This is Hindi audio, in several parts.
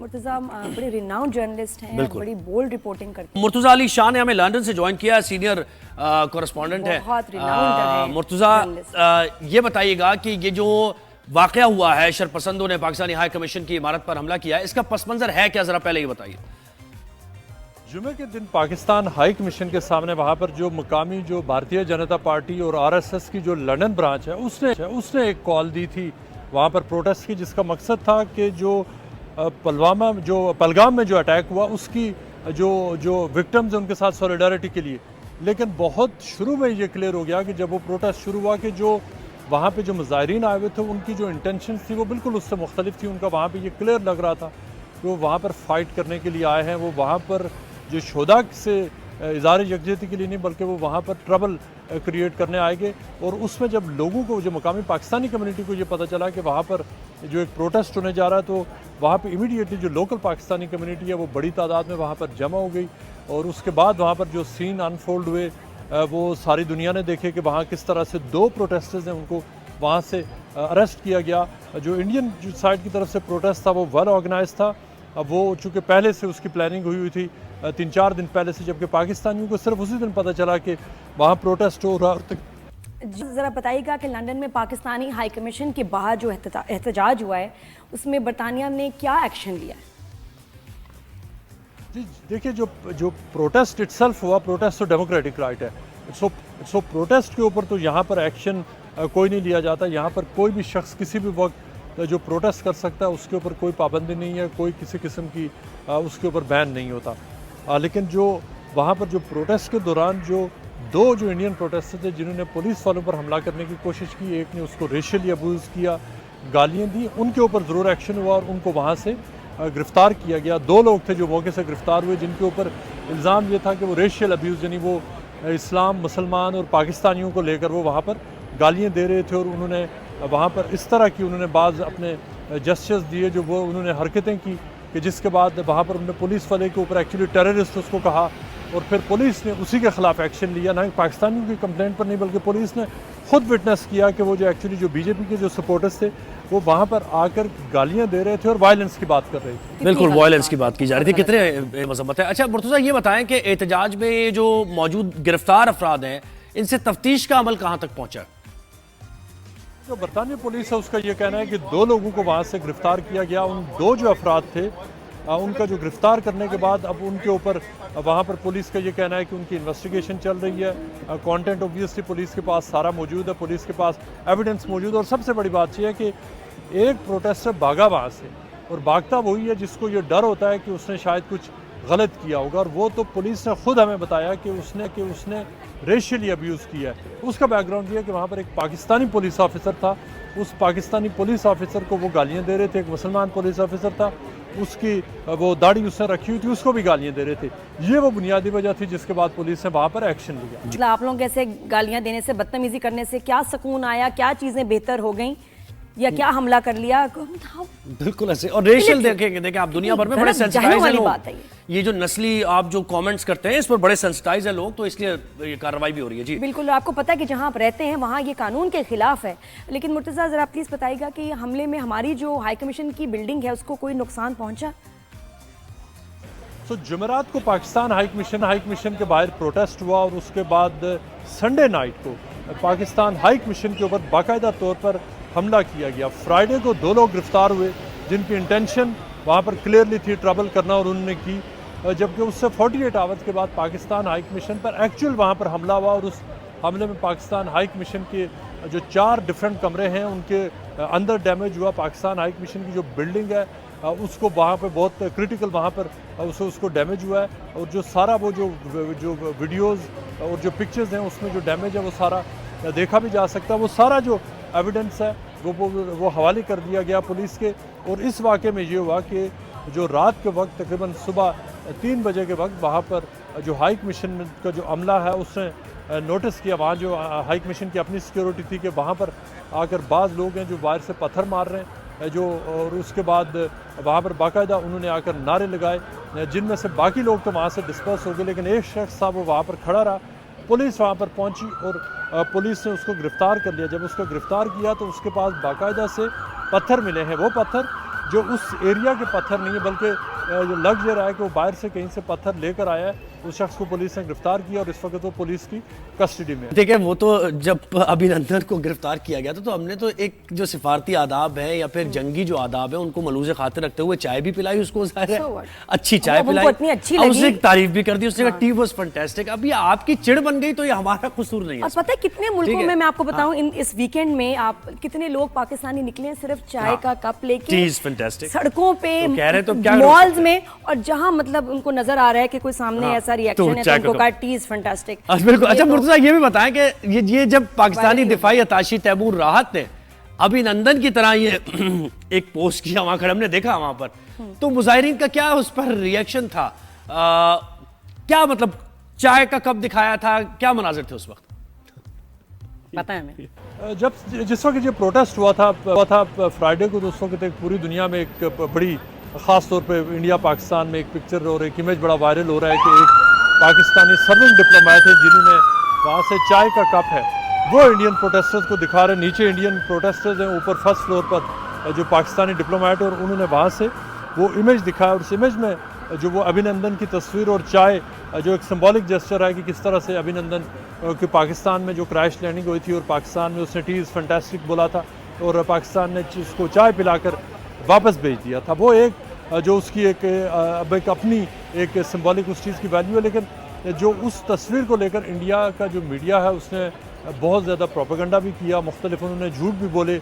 मुर्तज़ा बड़े रिनाउंड जर्नलिस्ट हैं, बड़ी बोल्ड रिपोर्टिंग करते हैं। मुर्तज़ा अली शाह ने हमें लंदन से ज्वाइन किया, सीनियर कॉरेस्पॉन्डेंट है। बहुत रिनाउंड है मुर्तज़ा ये बताइएगा कि ये जो वाकया हुआ है, शरपसंदों ने पाकिस्तानी हाई कमीशन की इमारत पर हमला किया है, इसका पस मंजर है क्या, जरा पहले ये बताइए। जुमे के दिन पाकिस्तान हाई कमीशन के सामने वहाँ पर जो मुकामी जो भारतीय जनता पार्टी और आरएसएस की जो लंदन ब्रांच है उसने एक कॉल दी थी वहाँ पर प्रोटेस्ट की, जिसका मकसद था कि जो पहलगाम में जो अटैक हुआ उसकी जो विक्टिम्स हैं उनके साथ सॉलिडारिटी के लिए। लेकिन बहुत शुरू में ये क्लियर हो गया कि जब वो प्रोटेस्ट शुरू हुआ कि जो वहाँ पे जो मुजाहिरीन आए हुए थे उनकी जो इंटेंशन थी वो बिल्कुल उससे मुख्तलिफ थी। उनका वहाँ पे ये क्लियर लग रहा था कि वो वहाँ पर फाइट करने के लिए आए हैं, वो वहाँ पर जो शोधा से इज़हार यकजहती के लिए नहीं बल्कि वो वहाँ पर ट्रबल क्रिएट करने आएंगे। और उसमें जब लोगों को, जो मुकामी पाकिस्तानी कम्युनिटी को ये पता चला कि वहाँ पर जो एक प्रोटेस्ट होने जा रहा है, तो वहाँ पे इमीडिएटली जो लोकल पाकिस्तानी कम्युनिटी है वो बड़ी तादाद में वहाँ पर जमा हो गई। और उसके बाद वहाँ पर जो सीन अनफोल्ड हुए वो सारी दुनिया ने देखे कि वहाँ किस तरह से 2 प्रोटेस्टर्स हैं उनको वहाँ से अरेस्ट किया गया। जो इंडियन साइड की तरफ से प्रोटेस्ट था वो वेल ऑर्गेनाइज था। अब वो चूँकि पहले से उसकी प्लानिंग हुई थी 3-4 दिन पहले से, जबकि पाकिस्तानियों को सिर्फ उसी दिन पता चला कि वहाँ प्रोटेस्ट हो रहा है। ज़रा बताइएगा कि लंदन में पाकिस्तानी हाई कमीशन के बाहर जो एहतजाज हुआ है उसमें बरतानिया ने क्या एक्शन लिया है? जी देखिए, जो प्रोटेस्ट इटसेल्फ हुआ, प्रोटेस्ट तो डेमोक्रेटिक राइट है। सो प्रोटेस्ट के ऊपर तो यहाँ पर एक्शन कोई नहीं लिया जाता। यहाँ पर कोई भी शख्स किसी भी वक्त जो प्रोटेस्ट कर सकता है उसके ऊपर कोई पाबंदी नहीं है, कोई किसी किस्म की उसके ऊपर बैन नहीं होता। लेकिन जो वहाँ पर जो प्रोटेस्ट के दौरान जो 2 जो इंडियन प्रोटेस्टर थे जिन्होंने पुलिस वालों पर हमला करने की कोशिश की, एक ने उसको रेशियली अब्यूज़ किया, गालियाँ दी, उनके ऊपर ज़रूर एक्शन हुआ और उनको वहाँ से गिरफ़्तार किया गया। 2 लोग थे जो मौके से गिरफ़्तार हुए जिनके ऊपर इल्ज़ाम ये था कि वो रेशियल अब्यूज़ यानी वो इस्लाम, मुसलमान और पाकिस्तानियों को लेकर वो वहाँ पर गालियाँ दे रहे थे। और उन्होंने वहाँ पर इस तरह की उन्होंने बाज़ अपने जस्टिस दिए जो वो उन्होंने हरकतें की कि जिसके बाद वहाँ पर उन्होंने पुलिस वाले के ऊपर एक्चुअली टेररिस्ट उसको कहा और फिर पुलिस ने उसी के ख़िलाफ़ एक्शन लिया। ना पाकिस्तानियों की कंप्लेंट पर नहीं बल्कि पुलिस ने खुद विटनेस किया कि वो जो एक्चुअली जो बीजेपी के जो सपोर्टर्स थे वो वहाँ पर आकर गालियाँ दे रहे थे और वायलेंस की बात कर रहे थे। बिल्कुल वायलेंस की बात की जा रही थी, कितने मजम्मत है। अच्छा मुर्तज़ा ये बताएं कि एहतजाज में जो मौजूद गिरफ्तार अफराद हैं इनसे तफ्तीश का अमल कहाँ तक पहुँचा? जो बरतानी पुलिस है उसका ये कहना है कि 2 लोगों को वहाँ से गिरफ़्तार किया गया। उन 2 जो अफराद थे उनका जो गिरफ़्तार करने के बाद अब उनके ऊपर वहाँ पर पुलिस का ये कहना है कि उनकी इन्वेस्टिगेशन चल रही है। कंटेंट ऑब्वियसली पुलिस के पास सारा मौजूद है, पुलिस के पास एविडेंस मौजूद है। और सबसे बड़ी बात यह है कि एक प्रोटेस्टर भागा वहाँ से और भागता वही है जिसको ये डर होता है कि उसने शायद कुछ गलत किया होगा। और वो तो पुलिस ने खुद हमें बताया कि उसने रेशियली अब्यूज़ किया है। उसका बैकग्राउंड ये है कि वहाँ पर एक पाकिस्तानी पुलिस ऑफिसर था, उस पाकिस्तानी पुलिस ऑफिसर को वो गालियाँ दे रहे थे। एक मुसलमान पुलिस ऑफिसर था, उसकी वो दाढ़ी उसने रखी हुई थी, उसको भी गालियाँ दे रहे थे। ये वो बुनियादी वजह थी जिसके बाद पुलिस ने वहाँ पर एक्शन लिया। मतलब आप लोग ऐसे गालियाँ देने से, बदतमीजी करने से क्या सुकून आया, क्या चीज़ें बेहतर हो गई या क्या हमला कर लिया? बिल्कुल ऐसे। और रेशियल देखें आप दुनिया भर में बड़े सेंसिटाइज हैं लोग। ये जो नस्ली आप जो कमेंट्स करते हैं इस पर बड़े सेंसिटाइज हैं लोग, तो इसलिए ये कार्रवाई भी हो रही है। जी बिल्कुल, आपको पता है कि जहां आप रहते हैं वहां ये कानून के खिलाफ है। लेकिन मुर्तज़ा जरा प्लीज बताइएगा कि हमले में हमारी जो हाई कमीशन की बिल्डिंग है उसको कोई नुकसान पहुंचा? तो जुमेरात को पाकिस्तान हाई कमीशन के बाहर प्रोटेस्ट हुआ और उसके बाद संडे नाइट को पाकिस्तान हाई कमीशन के ऊपर बाकायदा तौर पर हमला किया गया। फ्राइडे को 2 लोग गिरफ्तार हुए जिनकी इंटेंशन वहाँ पर क्लियरली थी ट्रबल करना और उन्होंने की। जबकि उससे 48 आवर्स के बाद पाकिस्तान हाई कमीशन पर एक्चुअल वहाँ पर हमला हुआ और उस हमले में पाकिस्तान हाई कमीशन के जो 4 डिफरेंट कमरे हैं उनके अंदर डैमेज हुआ। पाकिस्तान हाई कमीशन की जो बिल्डिंग है उसको वहाँ पे बहुत क्रिटिकल वहाँ पर उसको डैमेज हुआ है। और जो सारा वो जो वीडियोज़ और जो पिक्चर्स हैं उसमें जो डैमेज है वो सारा देखा भी जा सकता है। वो सारा जो एविडेंस है वो हवाले कर दिया गया पुलिस के। और इस वाक़े में ये हुआ कि जो रात के वक्त तकरीबन सुबह 3 बजे के वक्त वहाँ पर जो हाई कमीशन का जो अमला है उसने नोटिस किया, वहाँ जो हाई कमीशन की अपनी सिक्योरिटी थी कि वहाँ पर आकर बाज़ लोग हैं जो बाहर से पत्थर मार रहे हैं जो। और उसके बाद वहाँ पर बाकायदा उन्होंने आकर नारे लगाए जिनमें से बाकी लोग तो वहाँ से डिस्पर्स हो गए, लेकिन एक शख्स था वो वहाँ पर खड़ा रहा। पुलिस वहाँ पर पहुँची और पुलिस ने उसको गिरफ़्तार कर लिया। जब उसको गिरफ़्तार किया तो उसके पास बाकायदा से पत्थर मिले हैं। वो पत्थर जो उस एरिया के पत्थर नहीं है, बल्कि जो लग ये रहा है कि वो बाहर से कहीं से पत्थर लेकर आया है, उस शख्स को पुलिस ने गिरफ्तार किया और इस वक्त वो पुलिस की कस्टडी में है। देखिए, वो तो जब अभिनंदन को गिरफ्तार किया गया था तो हमने तो एक जो सिफारती आदाब है या फिर जंगी जो आदाब है उनको मलूज़े खातिर रखते हुए चाय भी पिलाई उसको, ज़ाहिर है अच्छी चाय पिलाई, उसने तारीफ भी कर दी, उसने कहा टी वाज फैंटास्टिक। अभी आपकी चिड़ बन गई तो ये हमारा कसूर नहीं है। और पता है कितने मुल्कों में, मैं आपको बताऊं, इस वीकेंड में आप कितने लोग पाकिस्तानी निकले हैं सिर्फ चाय का कप लेके सड़कों पे, मॉल्स में, और जहां मतलब उनको नजर आ रहा है कि कोई सामने ऐसा रिएक्शन है तो उनको कहा टी इज फैंटास्टिक। बिल्कुल। अच्छा मुर्तजा, ये भी बताएं कि ये जब पाकिस्तानी दिफाई अताशी तैमूर राहत ने अभिनंदन की तरह ये एक पोस्ट किया वहां खड़े, हमने देखा वहां पर, तो मुजाहिरीन का क्या उस पर रिएक्शन था? क्या मतलब चाय का कप दिखाया था, क्या मनाजिर थे उस वक्त? पता है हमें जिस वक्त ये प्रोटेस्ट हुआ था फ्राइडे को, तो उस वक्त एक पूरी दुनिया में एक बड़ी, ख़ास तौर पे इंडिया पाकिस्तान में एक पिक्चर और एक इमेज बड़ा वायरल हो रहा है कि एक पाकिस्तानी सर्विंग डिप्लोमेट है जिन्होंने वहाँ से चाय का कप है वो इंडियन प्रोटेस्टर्स को दिखा रहे हैं। नीचे इंडियन प्रोटेस्टर्स हैं, ऊपर फर्स्ट फ्लोर पर जो पाकिस्तानी डिप्लोमेट है, और उन्होंने वहाँ से वो इमेज दिखाया। और उस इमेज में जो वो अभिनंदन की तस्वीर और चाय जो एक सिंबॉलिक जेस्चर है कि किस तरह से अभिनंदन कि पाकिस्तान में जो क्रैश लैंडिंग हुई थी और पाकिस्तान में उसने टी इज़ फैंटास्टिक बोला था और पाकिस्तान ने उसको चाय पिलाकर वापस भेज दिया था, वो एक जो उसकी एक अपनी एक सिंबॉलिक उस चीज़ की वैल्यू है। लेकिन जो उस तस्वीर को लेकर इंडिया का जो मीडिया है उसने बहुत ज़्यादा प्रोपेगेंडा भी किया, मुख्तलिफ उन्होंने झूठ भी बोले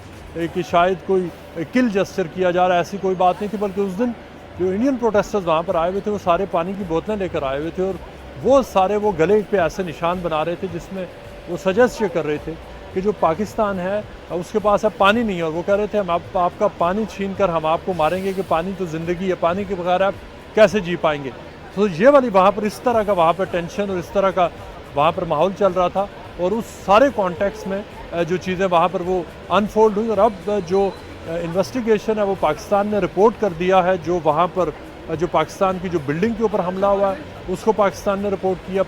कि शायद कोई किल जेस्चर किया जा रहा है, ऐसी कोई बात नहीं थी। बल्कि उस दिन जो इंडियन प्रोटेस्टर्स वहाँ पर आए हुए थे वो सारे पानी की बोतलें लेकर आए हुए थे और वो सारे वो गले पे ऐसे निशान बना रहे थे जिसमें वो सजेस्ट ये कर रहे थे कि जो पाकिस्तान है उसके पास अब पानी नहीं है, और वो कह रहे थे हम आपका पानी छीन कर हम आपको मारेंगे कि पानी तो ज़िंदगी है, पानी के बगैर आप कैसे जी पाएंगे। तो ये वाली वहाँ पर इस तरह का वहाँ पर टेंशन और इस तरह का वहाँ पर माहौल चल रहा था, और उस सारे कॉन्टेक्स्ट में जो चीज़ें वहाँ पर वो अनफोल्ड हुई। और अब जो इन्वेस्टिगेशन है वो पाकिस्तान ने रिपोर्ट कर दिया है, जो वहाँ पर जो पाकिस्तान की जो बिल्डिंग के ऊपर हमला हुआ है उसको पाकिस्तान ने रिपोर्ट किया।